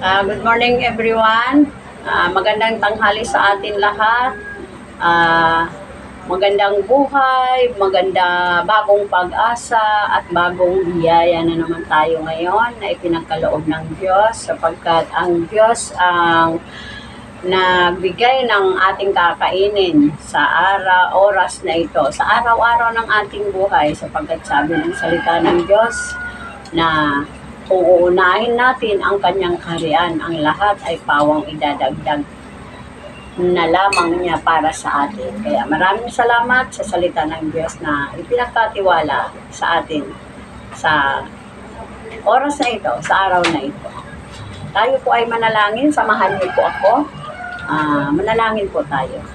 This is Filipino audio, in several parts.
Good morning everyone. Magandang tanghali sa atin lahat. Magandang buhay, bagong pag-asa at bagong biyaya na naman tayo ngayon na ipinagkaloob ng Diyos sapagkat ang Diyos ang nagbigay ng ating kakainin sa oras na ito, sa araw-araw ng ating buhay sapagkat sabi ng salita ng Diyos na kung uunahin natin ang kanyang kaharian, ang lahat ay pawang idadagdag na lamang niya para sa atin. Kaya maraming salamat sa salita ng Diyos na ipinagkatiwala sa atin sa oras na ito, sa araw na ito. Tayo po ay manalangin, samahan niyo po ako. Manalangin po tayo.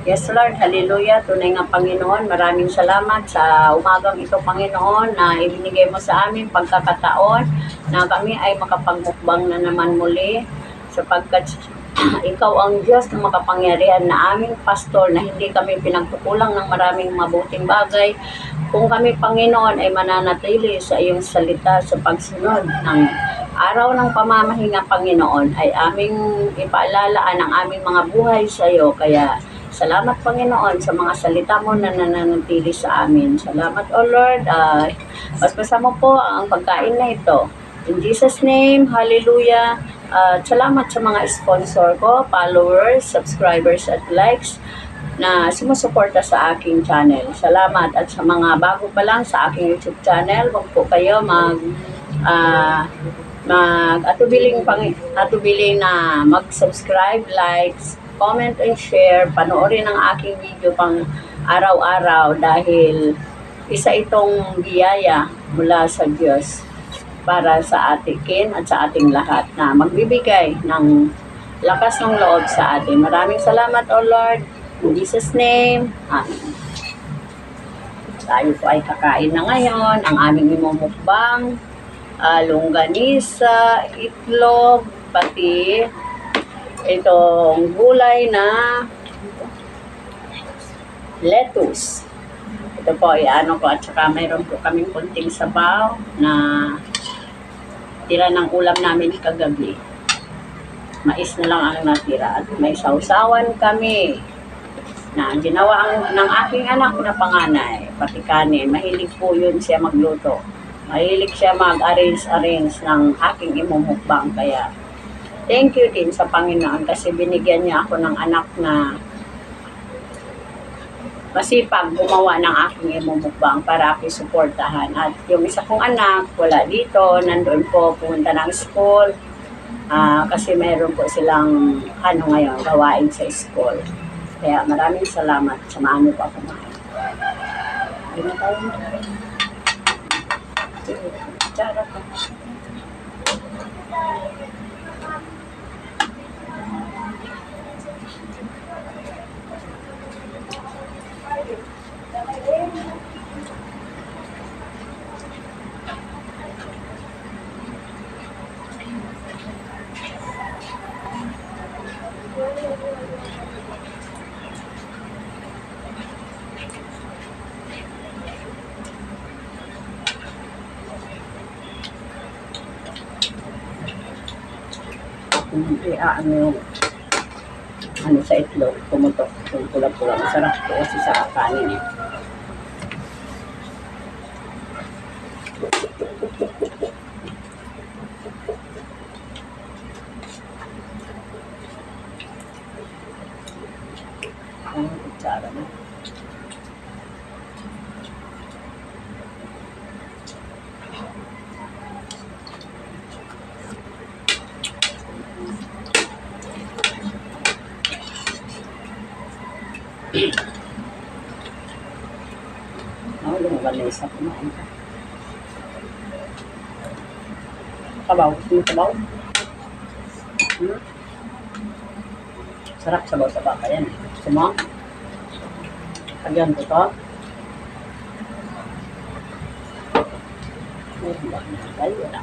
Yes Lord, hallelujah, tunay nga Panginoon, maraming salamat sa umagang ito Panginoon na ibinigay mo sa amin pagkakataon na kami ay makapagmukbang na naman muli sapagkat ikaw ang Diyos na makapangyarihan na aming pastor na hindi kami pinagkukulang ng maraming mabuting bagay kung kami Panginoon ay mananatili sa iyong salita sa pagsunod ng araw ng pamamahinga Panginoon ay aming ipaalalaan ang aming mga buhay sa iyo. Kaya salamat Panginoon sa mga salita mo na nananatili sa amin. Salamat O Lord. Paspasa mo po ang pagkain na ito. In Jesus name, hallelujah. Salamat sa mga sponsor ko, followers, subscribers at likes na sumusuporta sa aking channel. Salamat. At sa mga bago pa lang sa aking YouTube channel, huwag po kayo atubiling na mag-subscribe, likes, comment and share, panoorin ang aking video pang araw-araw dahil isa itong biyaya mula sa Diyos para sa atin at sa ating lahat na magbibigay ng lakas ng loob sa atin. Maraming salamat O Lord. In Jesus name, Amen. Tayo po ay kakain na ngayon. Ang aming imumukbang, longganisa, itlog, pati itong gulay na lettuce. Ito po ay ko at saka mayroon po kaming kunting sabaw na tira ng ulam namin kagabi. Mais na lang ang natira at may sausawan kami na ginawa ng aking anak na panganay, pati kanin. Mahilig po yun siya magluto. Mahilig siya mag-arrange ng aking imumukbang. Kaya thank you din sa Panginoon kasi binigyan niya ako ng anak na masipag gumawa ng aking imumukbang para aking suportahan. At yung isa kong anak, wala dito, nandun po, pumunta ng school. Kasi mayroon po silang ngayon, gawain sa school. Kaya maraming salamat. Samahan niyo po ako kumain. Hindi na tayo. Tsara pa. Ano sa itlog, pumutok, yung pula-pula. Masarap po kasi sa kanin. Ang kutsara na. Lumaban na isa kumain ka. Sabaw. Sino sabaw? Sarap sabaw-sabaw ka yan. Gusto mo? Lagyan ko to. Ay, wala.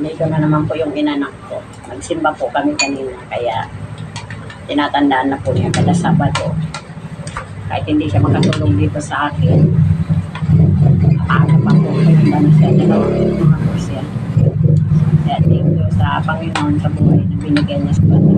Dito na naman po yung inanak ko. Nagsimba po kami kanina, kaya tinatandaan na po niya kada Sabado. Kahit hindi siya makatulong dito sa akin, maaga pa po kaya na siya nilawin ako siya. Kaya thank you sa Panginoon sa buhay na binigay niya sa bata.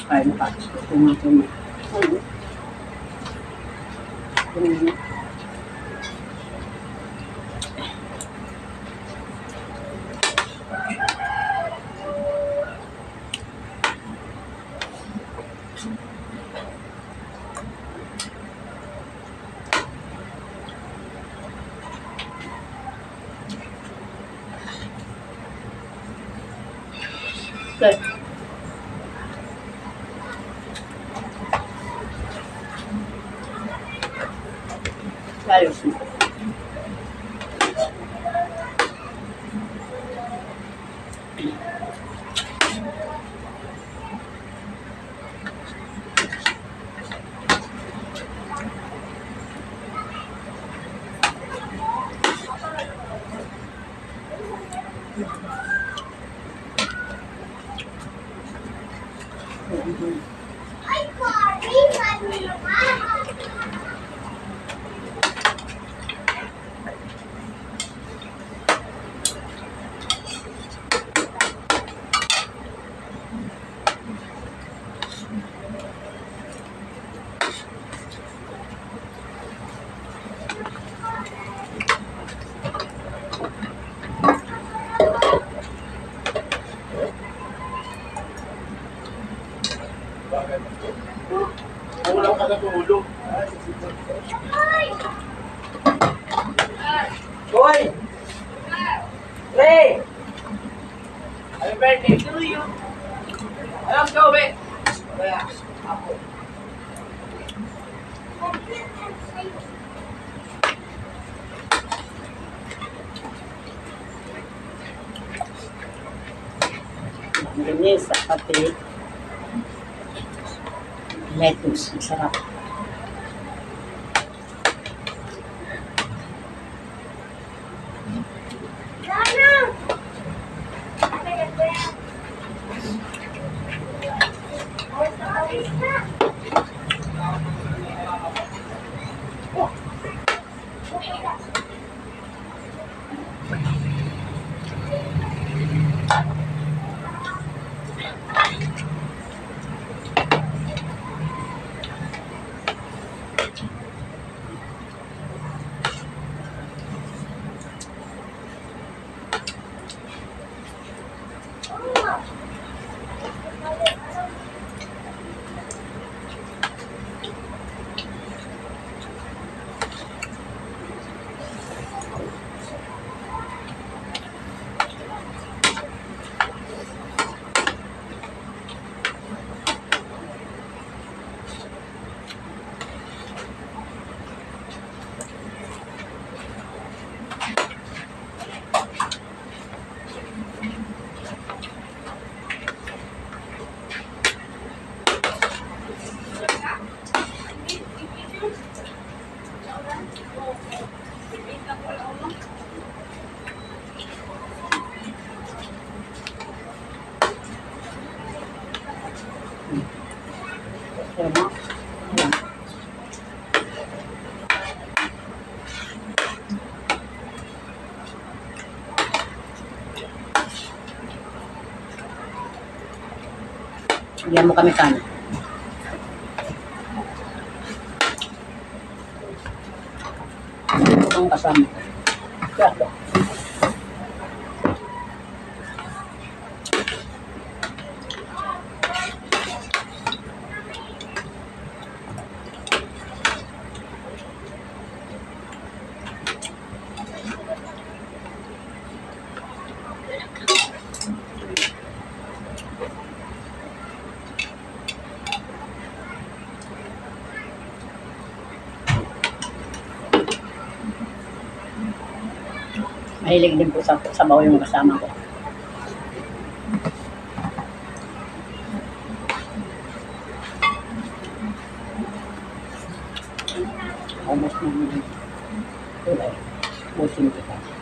Ay, tuma. Good. Ayos na. Ay, Cory, Wala ka na tulog. Hoy! Ray! Happy birthday to you! Alam ka, ube! Kaya, ako. Ganyan sa pati. Lettuce, masarap. Tama. Bigyan mo kami kanin. Ito ang kasama. Gato. Mahilig din po sa sabaw yung kasama ko. Almost na kulay. Busin kita.